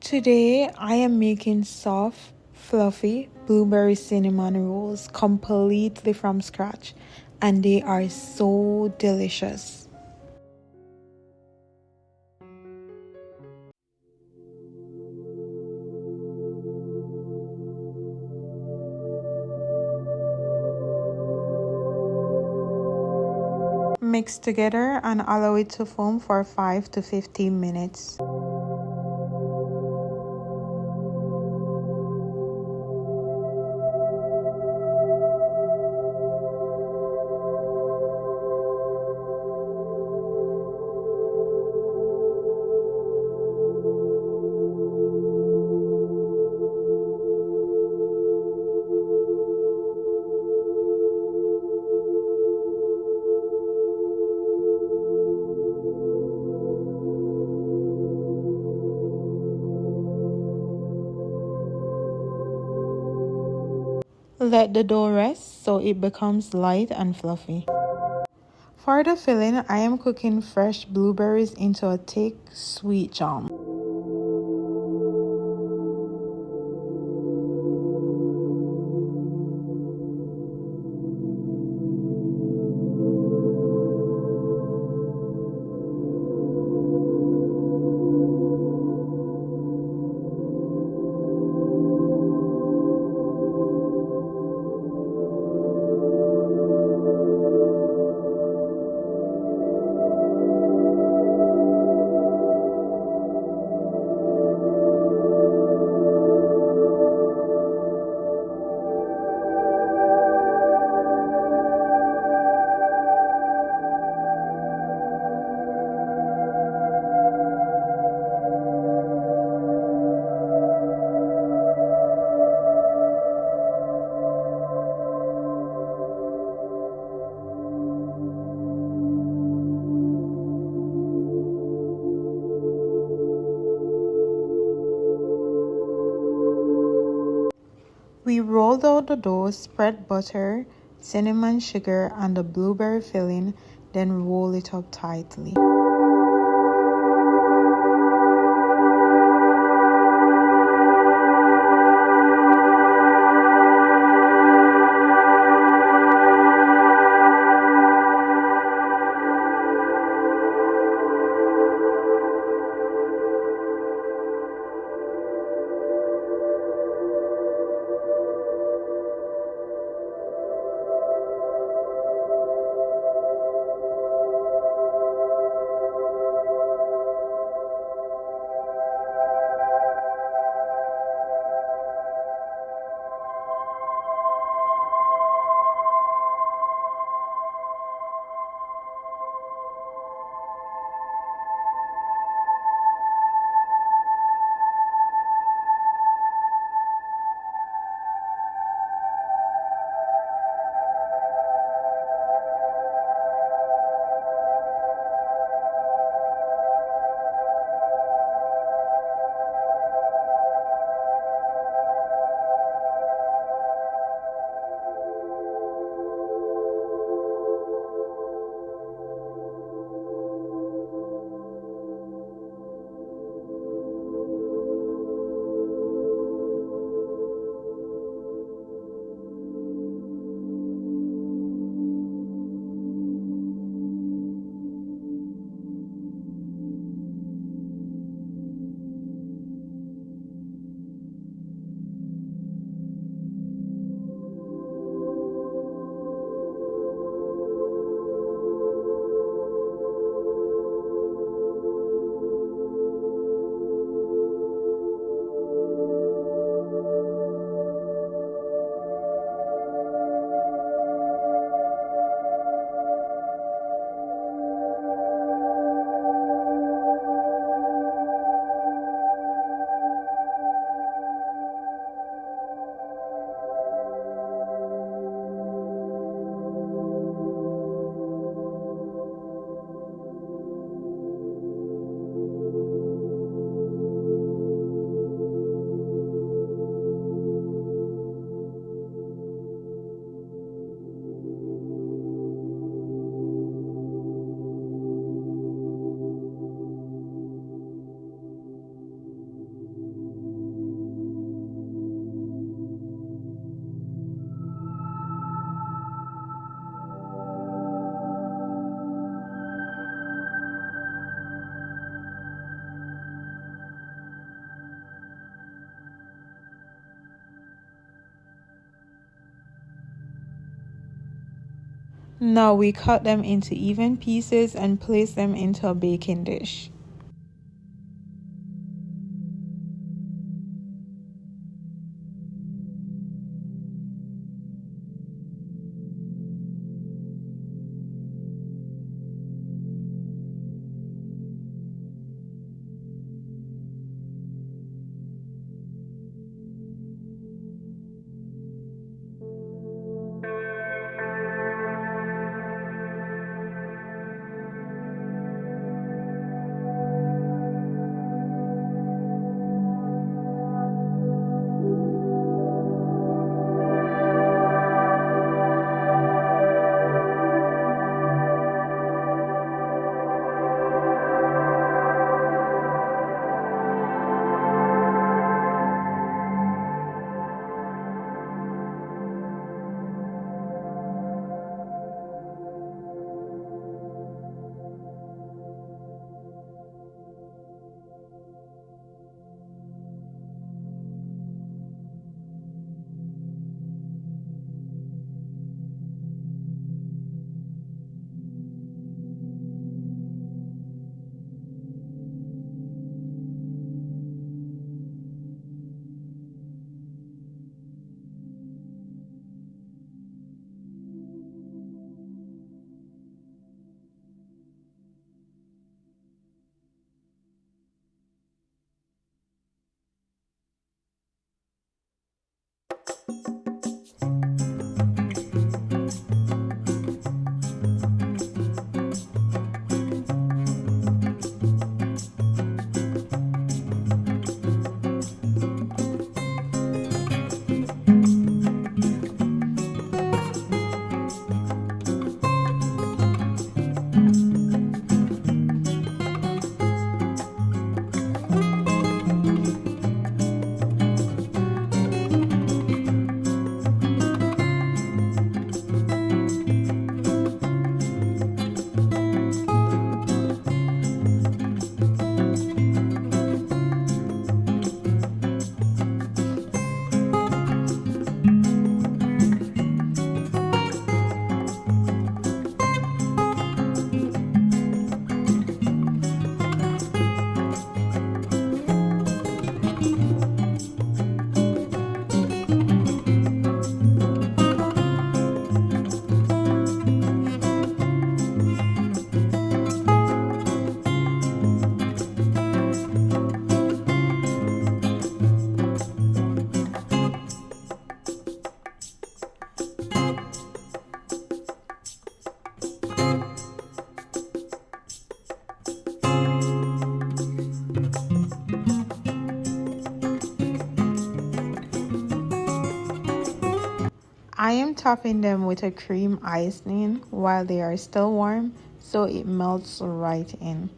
Today I am making soft, fluffy blueberry cinnamon rolls completely from scratch, and they are so delicious. Mix together and allow it to foam for 5 to 15 minutes. Let the dough rest so it becomes light and fluffy. For the filling, I am cooking fresh blueberries into a thick, sweet jam. We rolled out the dough, spread butter, cinnamon sugar, and the blueberry filling, then roll it up tightly. Now we cut them into even pieces and place them into a baking dish. I am topping them with a cream icing while they are still warm so it melts right in.